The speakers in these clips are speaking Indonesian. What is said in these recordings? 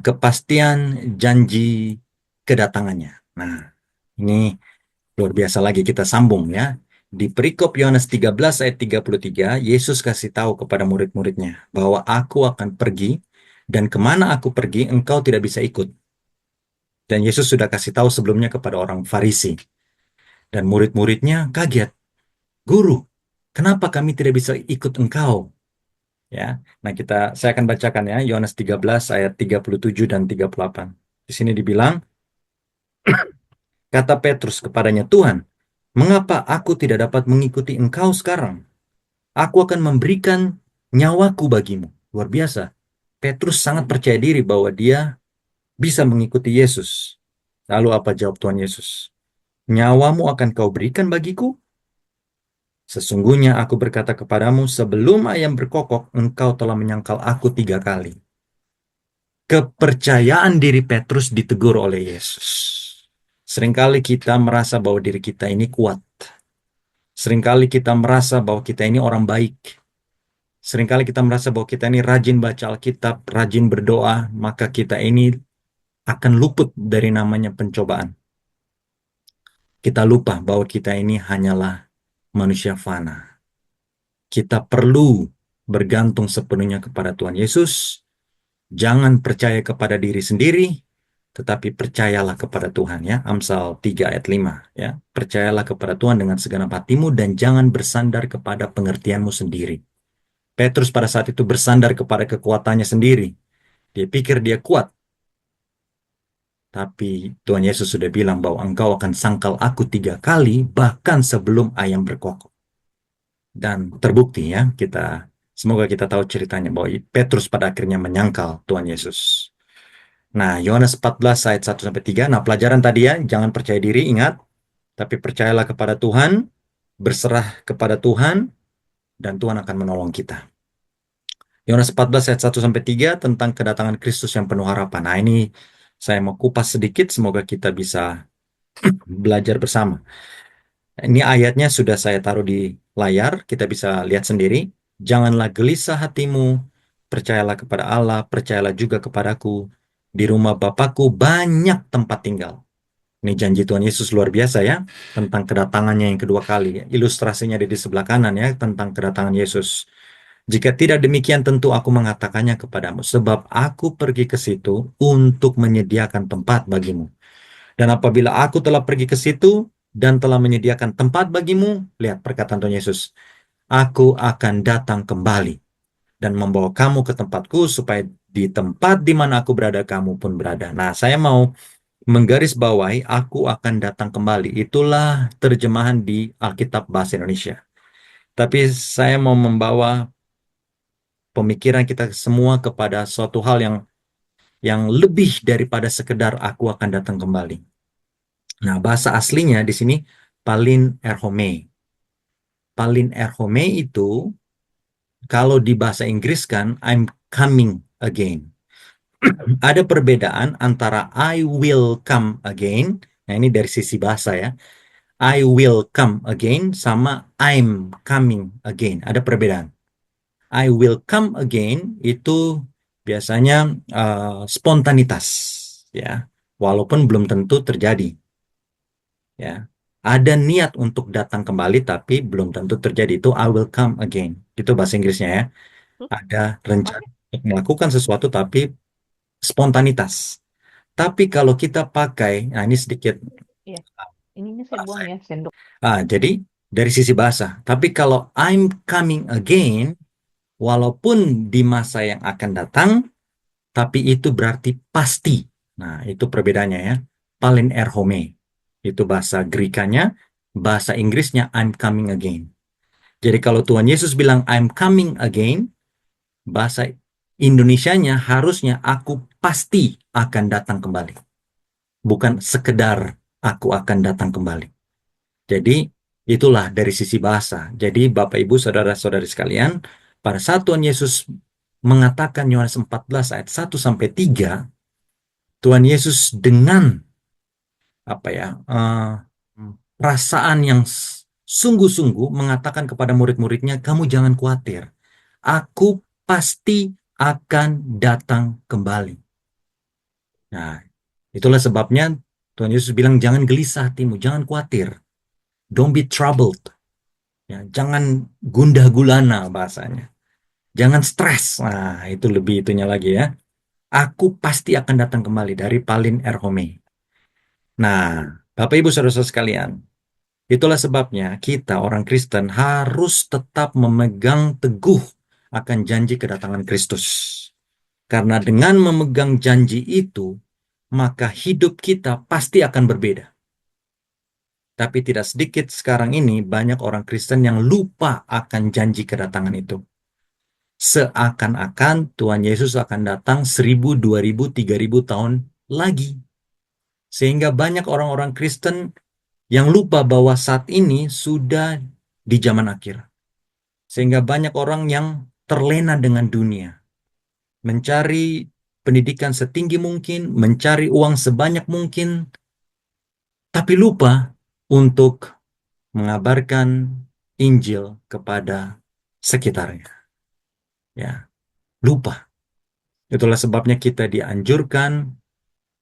kepastian janji kedatangannya. Nah, ini luar biasa lagi kita sambung ya. Di perikop Yohanes 13 ayat 33, Yesus kasih tahu kepada murid-muridnya bahwa aku akan pergi dan kemana aku pergi engkau tidak bisa ikut. Dan Yesus sudah kasih tahu sebelumnya kepada orang Farisi. Dan murid-muridnya kaget. Guru, kenapa kami tidak bisa ikut engkau? Ya, nah saya akan bacakan ya Yohanes 13 ayat 37 dan 38. Di sini dibilang, kata Petrus kepadanya, Tuhan, mengapa aku tidak dapat mengikuti engkau sekarang? Aku akan memberikan nyawaku bagimu. Luar biasa. Petrus sangat percaya diri bahwa dia bisa mengikuti Yesus. Lalu apa jawab Tuhan Yesus? Nyawamu akan kau berikan bagiku? Sesungguhnya aku berkata kepadamu, sebelum ayam berkokok, engkau telah menyangkal aku 3 kali. Kepercayaan diri Petrus ditegur oleh Yesus. Seringkali kita merasa bahwa diri kita ini kuat. Seringkali kita merasa bahwa kita ini orang baik. Seringkali kita merasa bahwa kita ini rajin baca Alkitab, rajin berdoa, maka kita ini akan luput dari namanya pencobaan. Kita lupa bahwa kita ini hanyalah manusia fana. Kita perlu bergantung sepenuhnya kepada Tuhan Yesus. Jangan percaya kepada diri sendiri, tetapi percayalah kepada Tuhan ya. Amsal 3 ayat 5 ya. Percayalah kepada Tuhan dengan segenap hatimu dan jangan bersandar kepada pengertianmu sendiri. Petrus pada saat itu bersandar kepada kekuatannya sendiri. Dia pikir dia kuat. Tapi Tuhan Yesus sudah bilang bahwa engkau akan sangkal aku 3 kali bahkan sebelum ayam berkokok. Dan terbukti ya, semoga kita tahu ceritanya bahwa Petrus pada akhirnya menyangkal Tuhan Yesus. Nah, Yohanes 14 ayat 1-3. Nah, pelajaran tadi ya, jangan percaya diri, ingat. Tapi percayalah kepada Tuhan, berserah kepada Tuhan, dan Tuhan akan menolong kita. Yohanes 14 ayat 1-3 tentang kedatangan Kristus yang penuh harapan. Nah, ini saya mau kupas sedikit, semoga kita bisa belajar bersama. Ini ayatnya sudah saya taruh di layar, kita bisa lihat sendiri. Janganlah gelisah hatimu, percayalah kepada Allah, percayalah juga kepadaku. Di rumah Bapakku banyak tempat tinggal. Ini janji Tuhan Yesus luar biasa ya, tentang kedatangannya yang kedua kali. Ilustrasinya ada di sebelah kanan ya, tentang kedatangan Yesus. Jika tidak demikian tentu aku mengatakannya kepadamu, sebab aku pergi ke situ untuk menyediakan tempat bagimu. Dan apabila aku telah pergi ke situ dan telah menyediakan tempat bagimu, lihat perkataan Tuhan Yesus, aku akan datang kembali dan membawa kamu ke tempatku supaya di tempat di mana aku berada, kamu pun berada. Nah, saya mau menggarisbawahi aku akan datang kembali. Itulah terjemahan di Alkitab Bahasa Indonesia. Tapi saya mau membawa pemikiran kita semua kepada suatu hal yang lebih daripada sekedar aku akan datang kembali. Nah, bahasa aslinya di sini palin erhome. Palin erhome itu kalau di bahasa Inggris kan I'm coming again. Ada perbedaan antara I will come again. Nah, ini dari sisi bahasa ya. I will come again sama I'm coming again. Ada perbedaan. I will come again itu biasanya spontanitas ya. Walaupun belum tentu terjadi ya. Ada niat untuk datang kembali tapi belum tentu terjadi. Itu I will come again. Itu bahasa Inggrisnya ya. Ada rencana untuk melakukan sesuatu tapi spontanitas. Tapi kalau kita pakai, nah ini sedikit Iya, ininya saya bahasa. buang ya, sendok. Jadi dari sisi bahasa. Tapi kalau I'm coming again, walaupun di masa yang akan datang, tapi itu berarti pasti. Nah, itu perbedaannya ya. Palin erhome. Itu bahasa Grekanya, bahasa Inggrisnya I'm coming again. Jadi kalau Tuhan Yesus bilang I'm coming again, bahasa Indonesianya harusnya aku pasti akan datang kembali. Bukan sekedar aku akan datang kembali. Jadi itulah dari sisi bahasa. Jadi Bapak Ibu Saudara-saudari sekalian, pada saat Tuhan Yesus mengatakan Yohanes 14 ayat 1-3, Tuhan Yesus dengan apa ya perasaan yang sungguh-sungguh mengatakan kepada murid-muridnya, kamu jangan khawatir, aku pasti akan datang kembali. Nah, itulah sebabnya Tuhan Yesus bilang jangan gelisah hatimu, jangan khawatir. Don't be troubled. Ya, jangan gundah gulana bahasanya. Jangan stres. Nah, itu lebih itunya lagi ya. Aku pasti akan datang kembali dari Palin Erhome. Nah, Bapak Ibu Saudara-saudara sekalian, itulah sebabnya kita orang Kristen harus tetap memegang teguh akan janji kedatangan Kristus. Karena dengan memegang janji itu, maka hidup kita pasti akan berbeda. Tapi tidak sedikit sekarang ini banyak orang Kristen yang lupa akan janji kedatangan itu. Seakan-akan Tuhan Yesus akan datang 1000, 2000, 3000 tahun lagi. Sehingga banyak orang-orang Kristen yang lupa bahwa saat ini sudah di zaman akhir. Sehingga banyak orang yang terlena dengan dunia. Mencari pendidikan setinggi mungkin, mencari uang sebanyak mungkin, tapi lupa untuk mengabarkan Injil kepada sekitarnya. Ya, lupa. Itulah sebabnya kita dianjurkan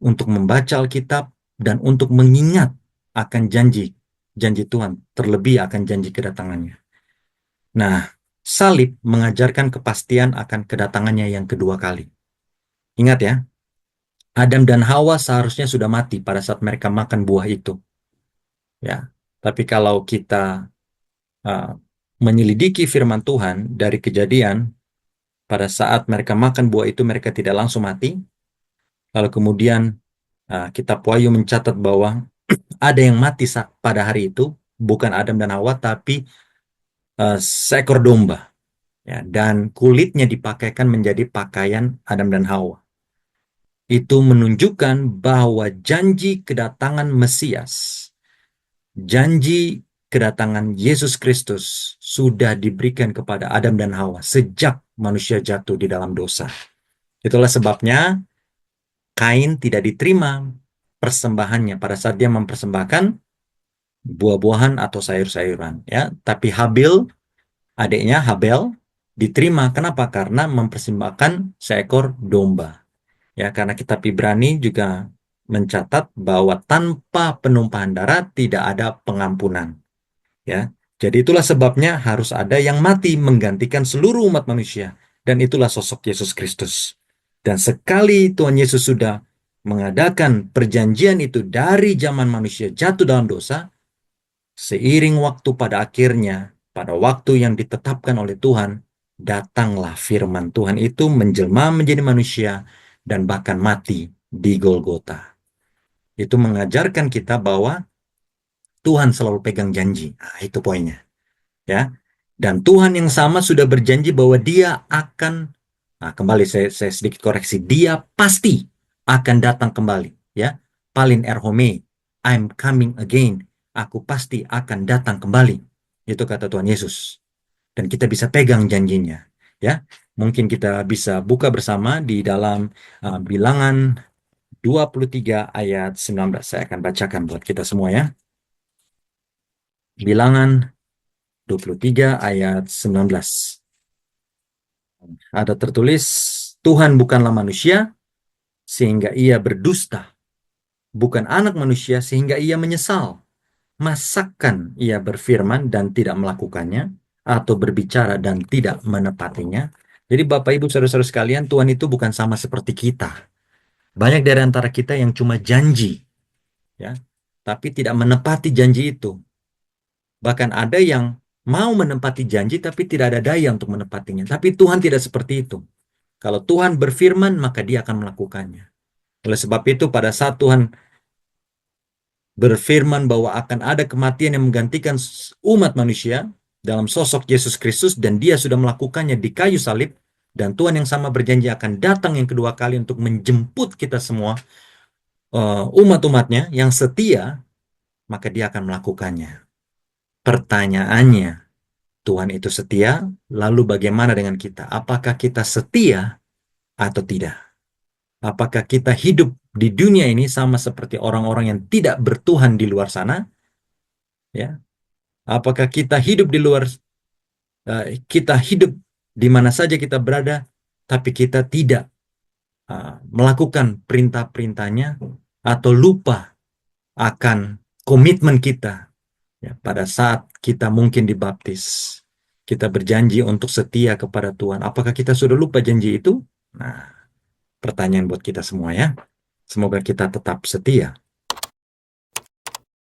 untuk membaca Alkitab dan untuk mengingat akan janji Tuhan, terlebih akan janji kedatangannya. Nah, salib mengajarkan kepastian akan kedatangannya yang kedua kali. Ingat ya, Adam dan Hawa seharusnya sudah mati pada saat mereka makan buah itu. Ya, tapi kalau kita uh, menyelidiki firman Tuhan dari Kejadian, pada saat mereka makan buah itu mereka tidak langsung mati. Lalu kemudian kitab Wahyu mencatat bahwa ada yang mati pada hari itu, bukan Adam dan Hawa, tapi seekor domba. Ya, dan kulitnya dipakaikan menjadi pakaian Adam dan Hawa. Itu menunjukkan bahwa janji kedatangan Mesias, janji kedatangan Yesus Kristus sudah diberikan kepada Adam dan Hawa sejak manusia jatuh di dalam dosa. Itulah sebabnya Kain tidak diterima persembahannya pada saat dia mempersembahkan buah-buahan atau sayur-sayuran, ya. Tapi Habil, adiknya Habel, diterima. Kenapa? Karena mempersembahkan seekor domba. Ya, karena kitab Ibrani juga mencatat bahwa tanpa penumpahan darah tidak ada pengampunan. Ya, jadi itulah sebabnya harus ada yang mati menggantikan seluruh umat manusia, dan itulah sosok Yesus Kristus. Dan sekali Tuhan Yesus sudah mengadakan perjanjian itu dari zaman manusia jatuh dalam dosa, seiring waktu pada akhirnya, pada waktu yang ditetapkan oleh Tuhan, datanglah firman Tuhan itu menjelma menjadi manusia dan bahkan mati di Golgota. Itu mengajarkan kita bahwa Tuhan selalu pegang janji. Nah, itu poinnya. Ya. Dan Tuhan yang sama sudah berjanji bahwa dia akan, nah kembali saya sedikit koreksi, dia pasti akan datang kembali. Ya. Palin erhome, I'm coming again. Aku pasti akan datang kembali. Itu kata Tuhan Yesus. Dan kita bisa pegang janjinya. Ya. Mungkin kita bisa buka bersama di dalam Bilangan 23 ayat 19. Saya akan bacakan buat kita semua ya. Bilangan 23 ayat 19. Ada tertulis, Tuhan bukanlah manusia sehingga ia berdusta, bukan anak manusia sehingga ia menyesal. Masakan ia berfirman dan tidak melakukannya, atau berbicara dan tidak menepatinya? Jadi Bapak Ibu Saudara-saudara sekalian, Tuhan itu bukan sama seperti kita. Banyak dari antara kita yang cuma janji, ya, tapi tidak menepati janji itu. Bahkan ada yang mau menepati janji tapi tidak ada daya untuk menepatinya. Tapi Tuhan tidak seperti itu. Kalau Tuhan berfirman, maka dia akan melakukannya. Oleh sebab itu, pada saat Tuhan berfirman bahwa akan ada kematian yang menggantikan umat manusia dalam sosok Yesus Kristus, dan dia sudah melakukannya di kayu salib, dan Tuhan yang sama berjanji akan datang yang kedua kali untuk menjemput kita semua, umat-umatnya yang setia, maka dia akan melakukannya. Pertanyaannya, Tuhan itu setia, lalu bagaimana dengan kita? Apakah kita setia atau tidak? Apakah kita hidup di dunia ini sama seperti orang-orang yang tidak bertuhan di luar sana? Ya, apakah kita hidup di luar, kita hidup di mana saja kita berada, tapi kita tidak melakukan perintah-perintahnya atau lupa akan komitmen kita ya, pada saat kita mungkin dibaptis. Kita berjanji untuk setia kepada Tuhan. Apakah kita sudah lupa janji itu? Nah, pertanyaan buat kita semua ya. Semoga kita tetap setia